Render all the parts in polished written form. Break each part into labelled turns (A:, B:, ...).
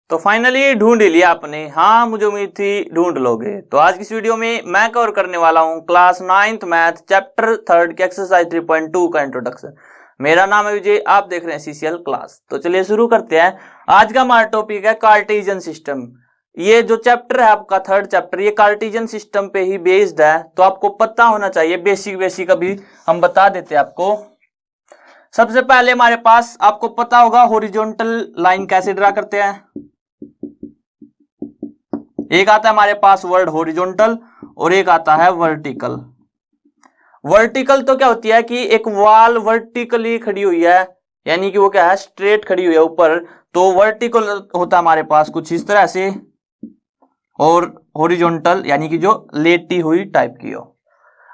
A: तो फाइनली ढूंढ ही लिया आपने। हाँ, मुझे उम्मीद थी ढूंढ लोगे। तो आज की इस वीडियो में मैं कवर करने वाला हूँ क्लास 9th मैथ चैप्टर 3 की एक्सरसाइज 3.2 का इंट्रोडक्शन। मेरा नाम है विजय, आप देख रहे हैं सीसीएल क्लास। तो चलिए शुरू करते हैं। आज का हमारा टॉपिक है कार्टेशियन सिस्टम। ये जो चैप्टर है आपका 3rd चैप्टर, ये कार्टेशियन सिस्टम पे ही बेस्ड है, तो आपको पता होना चाहिए। बेसिक अभी हम बता देते हैं आपको। सबसे पहले हमारे पास आपको पता होगा हॉरिजॉन्टल लाइन कैसे ड्रा करते हैं। एक आता है हमारे पास वर्ड हॉरिजॉन्टल और एक आता है वर्टिकल। वर्टिकल तो क्या होती है कि एक वॉल वर्टिकली खड़ी हुई है, यानी कि वो क्या है, स्ट्रेट खड़ी हुई है ऊपर। तो वर्टिकल होता है हमारे पास कुछ इस तरह से, और हॉरिजॉन्टल यानी कि जो लेटी हुई टाइप की हो।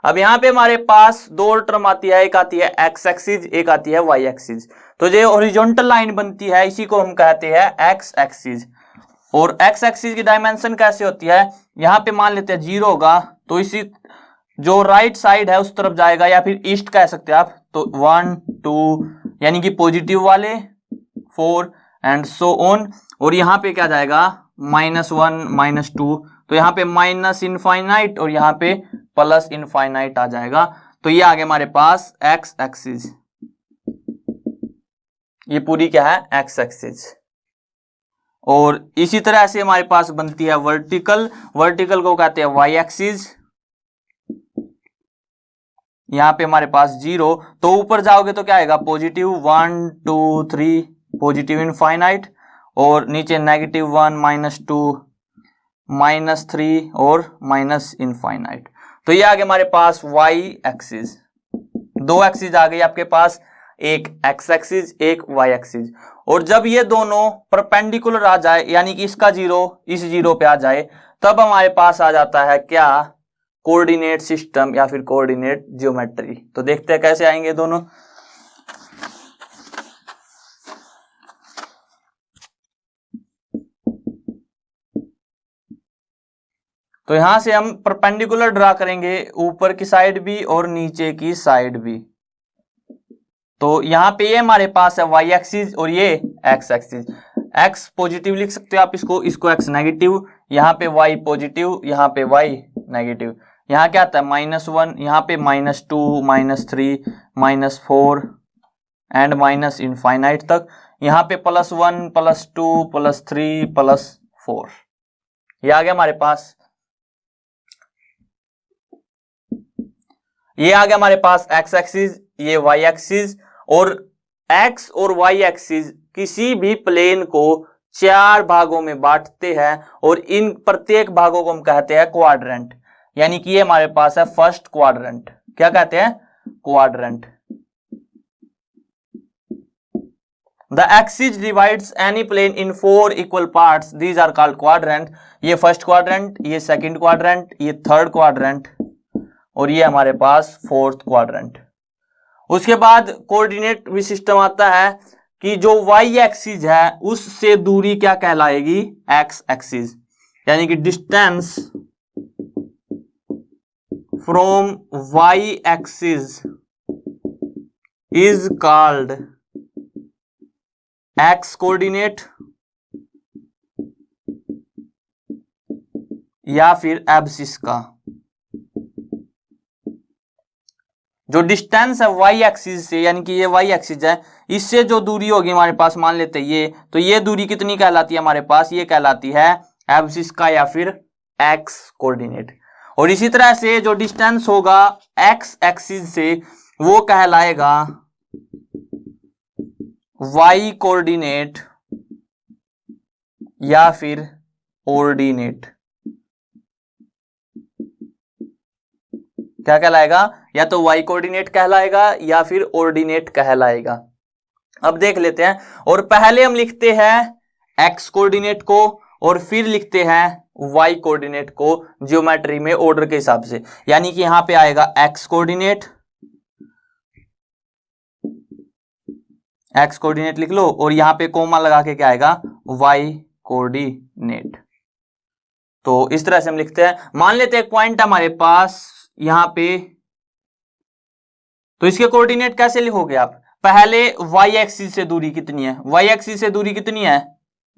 A: अब यहाँ पे हमारे पास दो टर्म आती है, एक आती है एक्स एक्सिस, एक आती है वाई एक्सिस। तो जो हॉरिजॉन्टल लाइन बनती है इसी को हम कहते हैं एक्स एक्सिस। और एक्स एक्सिस की डायमेंशन कैसे होती है, यहाँ पे मान लेते हैं 0 होगा, तो इसी जो राइट साइड है उस तरफ जाएगा, या फिर ईस्ट कह सकते हैं आप। तो 1 2 यानी कि पॉजिटिव वाले 4 एंड सो ऑन। और यहाँ पे क्या जाएगा -1 -2, तो यहाँ पे माइनस इनफाइनाइट और यहाँ पे प्लस इनफाइनाइट आ जाएगा। तो ये आ गया हमारे पास एक्स एक्सिस। ये पूरी क्या है, एक्स एक्सिस। और इसी तरह से हमारे पास बनती है वर्टिकल। वर्टिकल को कहते हैं वाई एक्सिस। यहां पे हमारे पास 0, तो ऊपर जाओगे तो क्या आएगा, पॉजिटिव 1 2 3 पॉजिटिव इनफाइनाइट, और नीचे -1 -2 -3 और माइनस इनफाइनाइट। तो ये आ गया हमारे पास वाई एक्सिस। दो एक्सिस आ गई आपके पास, एक एक्स एक्सिस एक वाई एक्सिस। और जब ये दोनों परपेंडिकुलर आ जाए, यानी कि इसका 0 इस 0 पे आ जाए, तब हमारे पास आ जाता है क्या, कोऑर्डिनेट सिस्टम या फिर कोऑर्डिनेट ज्योमेट्री। तो देखते हैं कैसे आएंगे दोनों। तो यहां से हम परपेंडिकुलर ड्रा करेंगे, ऊपर की साइड भी और नीचे की साइड भी। तो यहाँ पे ये हमारे पास है वाई एक्सिस और ये एक्स एक्सिस। एक्स पॉजिटिव लिख सकते हो आप इसको एक्स नेगेटिव, यहाँ पे वाई पॉजिटिव, यहाँ पे वाई नेगेटिव। यहाँ क्या आता है -1, यहाँ पे -2 -3 -4 एंड माइनस इनफाइनाइट तक। यहाँ पे +1 +2 +3 +4। ये आ गया हमारे पास, ये आ गया हमारे पास एक्स एक्सिस, ये वाई एक्सिस। और एक्स और वाई एक्सिस किसी भी प्लेन को 4 भागों में बांटते हैं, और इन प्रत्येक भागों को हम कहते हैं क्वाड्रेंट। यानी कि ये हमारे पास है फर्स्ट क्वाड्रेंट। क्या कहते हैं, quadrant. The axis divides any plane in 4 equal parts. These are called quadrant. ये फर्स्ट क्वाड्रेंट, ये सेकंड क्वाड्रेंट, ये थर्ड क्वाड्रेंट, और ये हमारे पास फोर्थ क्वाड्रेंट। उसके बाद कोऑर्डिनेट भी सिस्टम आता है कि जो वाई एक्सिस है उससे दूरी क्या कहलाएगी, एक्स एक्सिस। यानी कि distance from Y axis is called X coordinate या फिर एब्सिस का। जो डिस्टेंस है वाई एक्सिस से, यानी कि ये वाई एक्सिस है, इससे जो दूरी होगी हमारे पास, मान लेते हैं ये, तो ये दूरी कितनी कहलाती है हमारे पास, ये कहलाती है एब्सिस का या फिर एक्स कोऑर्डिनेट। और इसी तरह से जो डिस्टेंस होगा एक्स एक्सिस से, वो कहलाएगा वाई कोऑर्डिनेट या फिर ऑर्डिनेट। क्या कहलाएगा, या तो वाई कोऑर्डिनेट कहलाएगा या फिर ऑर्डिनेट कहलाएगा। अब देख लेते हैं। और पहले हम लिखते हैं एक्स कोऑर्डिनेट को और फिर लिखते हैं वाई कोऑर्डिनेट को ज्योमेट्री में ऑर्डर के हिसाब से। यानी कि यहां पे आएगा एक्स कोऑर्डिनेट, एक्स कोऑर्डिनेट लिख लो, और यहां पे कोमा लगा के क्या आएगा, वाई कोऑर्डिनेट। तो इस तरह से हम लिखते हैं। मान लेते हैं एक पॉइंट हमारे पास यहां पे, तो इसके कोऑर्डिनेट कैसे लिखोगे आप, पहले वाई एक्सिस से दूरी कितनी है, वाई एक्सिस से दूरी कितनी है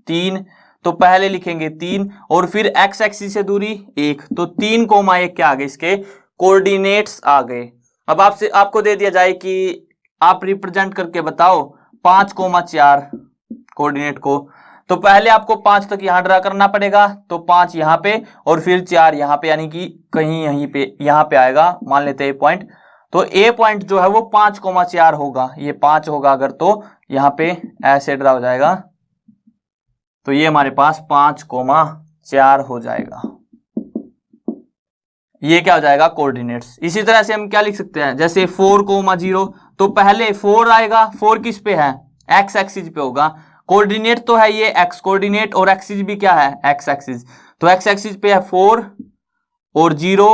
A: 3, तो पहले लिखेंगे 3 और फिर एक्स एक्सिस से दूरी 1, तो 3,1 क्या आ गए इसके कोऑर्डिनेट्स आ गए। अब आपको दे दिया जाए कि आप रिप्रेजेंट करके बताओ 5,4 कोऑर्डिनेट को, तो पहले आपको 5 तक यहां ड्रा करना पड़ेगा, तो 5 यहां पे और फिर 4 यहां पे, यानी कि कहीं यहां पे आएगा, मान लेते हैं पॉइंट। तो ए पॉइंट जो है वो 5,4 होगा, ये 5 होगा अगर, तो यहां पे ऐसे ड्रा हो जाएगा, तो ये हमारे पास 5,4 हो जाएगा। ये क्या हो जाएगा कोऑर्डिनेट्स। इसी तरह से हम क्या लिख सकते हैं, जैसे 4,0, तो पहले 4 आएगा, 4 किस पे है, एक्स एक्सिस पे होगा, कोऑर्डिनेट तो है ये एक्स कोऑर्डिनेट और एक्सिस भी क्या है एक्स एक्सिस, तो एक्स एक्सिस पे है 4 और 0,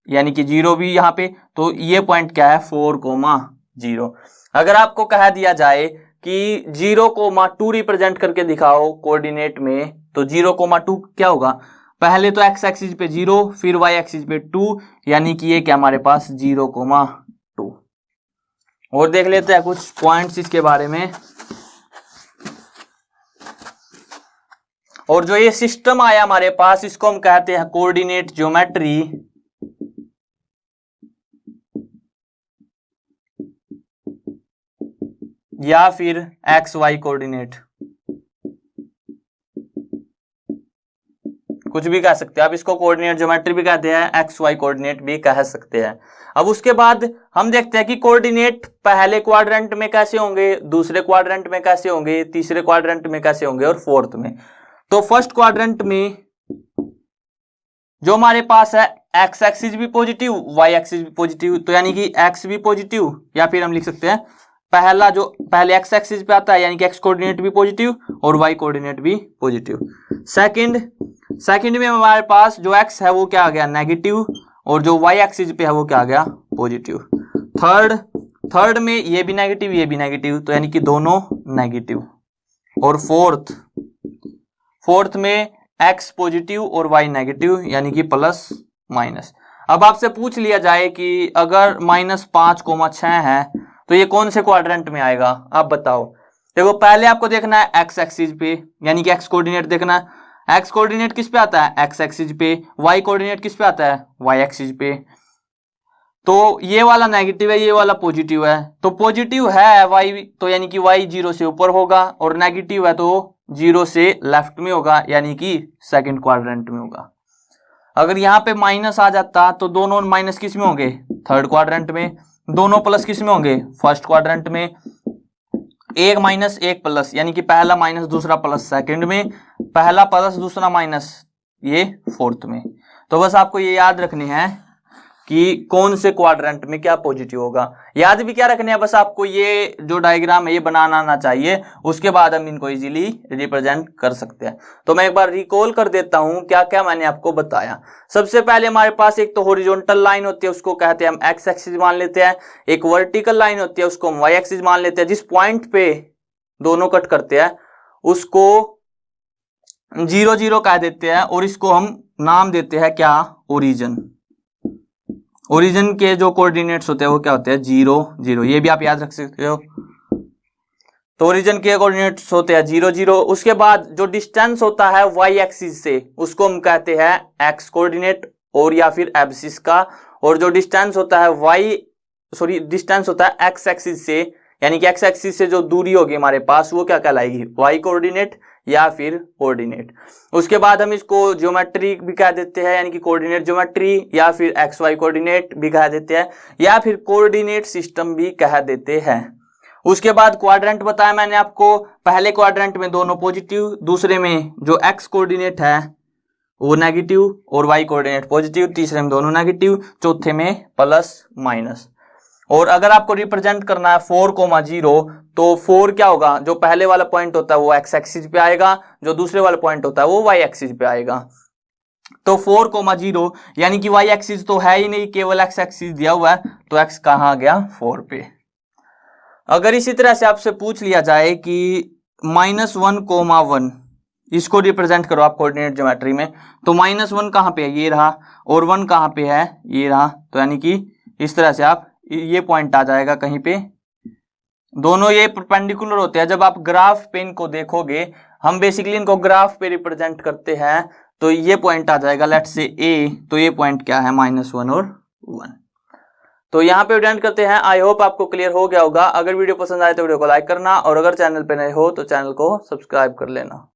A: यानी कि 0 भी यहां पे, तो ये पॉइंट क्या है 4,0। अगर आपको कह दिया जाए कि 0,2 रिप्रेजेंट करके दिखाओ कोऑर्डिनेट में, तो 0,2 क्या होगा, पहले तो एक्स एक्सिस पे 0, फिर वाई एक्सिस पे 2, यानी कि ये क्या हमारे पास 0,2। और देख लेते हैं कुछ पॉइंट्स इसके बारे में। और जो ये सिस्टम आया हमारे पास, इसको हम कहते हैं कोऑर्डिनेट ज्योमेट्री, या फिर एक्स वाई कोऑर्डिनेट, कुछ भी कह सकते हैं आप इसको, कोऑर्डिनेट ज्योमेट्री भी कहते हैं, एक्स वाई कोऑर्डिनेट भी कह सकते हैं। अब उसके बाद हम देखते हैं कि कोऑर्डिनेट पहले क्वाड्रेंट में कैसे होंगे, दूसरे क्वाड्रेंट में कैसे होंगे, तीसरे क्वाड्रेंट में कैसे होंगे और फोर्थ में। तो फर्स्ट क्वाड्रेंट में जो हमारे पास है एक्स एक्सिस भी पॉजिटिव, वाई एक्सिस भी पॉजिटिव, तो यानी कि एक्स भी पॉजिटिव, या फिर हम लिख सकते हैं पहला जो पहले एक्स एक्सिस पे आता है, यानी कि एक्स कोऑर्डिनेट भी पॉजिटिव और वाई कोऑर्डिनेट भी पॉजिटिव। सेकंड में हमारे पास जो एक्स है वो क्या आ गया नेगेटिव, और जो वाई एक्सिस पे है वो क्या आ गया पॉजिटिव। थर्ड में ये भी नेगेटिव, ये भी नेगेटिव, तो यानी कि दोनों नेगेटिव। और फोर्थ में एक्स पॉजिटिव और वाई नेगेटिव, यानी कि प्लस माइनस। अब आपसे पूछ लिया जाए कि अगर -5,6 है तो ये कौन से क्वाड्रेंट में आएगा, आप बताओ। देखो पहले आपको देखना है एक्स एक्सिस पे, यानी कि एक्स कोऑर्डिनेट देखना है। एक्स कोऑर्डिनेट किस पे आता है एक्स एक्सिस पे, वाई कोऑर्डिनेट किस पे आता है वाई एक्सिस पे। तो ये वाला नेगेटिव है, ये वाला पॉजिटिव है, तो पॉजिटिव है वाई, तो यानी कि वाई 0 से ऊपर होगा, और नेगेटिव है तो 0 से लेफ्ट में होगा, यानी कि सेकंड क्वाड्रेंट में होगा। अगर यहाँ पे माइनस आ जाता तो दोनों माइनस किस में होंगे थर्ड क्वाड्रेंट में, दोनों प्लस किस में होंगे फर्स्ट क्वाड्रेंट में। एक माइनस एक प्लस, यानी कि पहला माइनस दूसरा प्लस सेकंड में, पहला प्लस दूसरा माइनस ये फोर्थ में। तो बस आपको ये याद रखने हैं कि कौन से क्वाड्रेंट में क्या पॉजिटिव होगा। याद भी क्या रखने हैं, बस आपको ये जो डायग्राम है ये बनाना आना चाहिए, उसके बाद हम इनको इजीली रिप्रेजेंट कर सकते हैं। तो मैं एक बार रिकॉल कर देता हूं क्या क्या मैंने आपको बताया। सबसे पहले हमारे पास एक तो हॉरिजॉन्टल लाइन होती है, उसको कहते हैं हम एक्स एक्सिस मान लेते हैं। एक वर्टिकल लाइन होती है, उसको हम वाई एक्सिस मान लेते हैं। जिस पॉइंट पे दोनों कट करते हैं उसको 0 0 कह देते हैं, और इसको हम नाम देते हैं क्या ओरिजिन। ओरिजिन के जो कोऑर्डिनेट्स होते हैं वो क्या होते हैं 0 0, ये भी आप याद रख सकते हो। तो ओरिजिन के कोऑर्डिनेट्स होते हैं 0 0। उसके बाद जो डिस्टेंस होता है वाई एक्सिस से उसको हम कहते हैं एक्स कोऑर्डिनेट और या फिर एब्सिस का, और जो डिस्टेंस होता है डिस्टेंस होता है एक्स एक्सिस से, यानी कि एक्स एक्सिस से जो दूरी होगी हमारे पास वो क्या कहलाएगी वाई कोऑर्डिनेट या फिर कोऑर्डिनेट। उसके बाद हम इसको ज्योमेट्री भी कह देते हैं, यानी कि कोऑर्डिनेट ज्योमेट्री, या फिर एक्स वाई कोऑर्डिनेट भी कह देते हैं, या फिर कोऑर्डिनेट सिस्टम भी कह देते हैं। उसके बाद क्वाड्रेंट बताया मैंने आपको, पहले क्वाड्रेंट में दोनों पॉजिटिव, दूसरे में जो एक्स कोऑर्डिनेट है वो नेगेटिव और वाई कोऑर्डिनेट पॉजिटिव, तीसरे में दोनों नेगेटिव, चौथे में प्लस माइनस। और अगर आपको रिप्रेजेंट करना है 4,0, तो 4 क्या होगा, जो पहले वाला पॉइंट होता है वो एक्स एक्सिस पे आएगा, जो दूसरे वाला पॉइंट होता है वो वाई एक्सिस पे आएगा। तो 4,0 यानी कि वाई एक्सिस तो है ही नहीं, केवल एक्स एक्सिस दिया हुआ है, तो एक्स कहाँ गया 4 पे। अगर इसी तरह से आपसे पूछ लिया जाए कि -1,1 इसको रिप्रेजेंट करो आप कोऑर्डिनेट ज्योमेट्री में, तो -1 कहाँ पे है ये रहा, और 1 कहाँ पे है ये रहा, तो यानी कि इस तरह से आप ये पॉइंट आ जाएगा कहीं पे। दोनों ये परपेंडिकुलर होते हैं। जब आप ग्राफ पे इनको देखोगे, हम बेसिकली इनको ग्राफ पे रिप्रेजेंट करते हैं, तो ये पॉइंट आ जाएगा लेट से ए, तो ये पॉइंट क्या है -1 और 1। तो यहाँ पे एंड करते हैं। आई होप आपको क्लियर हो गया होगा। अगर वीडियो पसंद आए तो वीडियो को लाइक करना, और अगर चैनल पे नए हो तो चैनल को सब्सक्राइब कर लेना।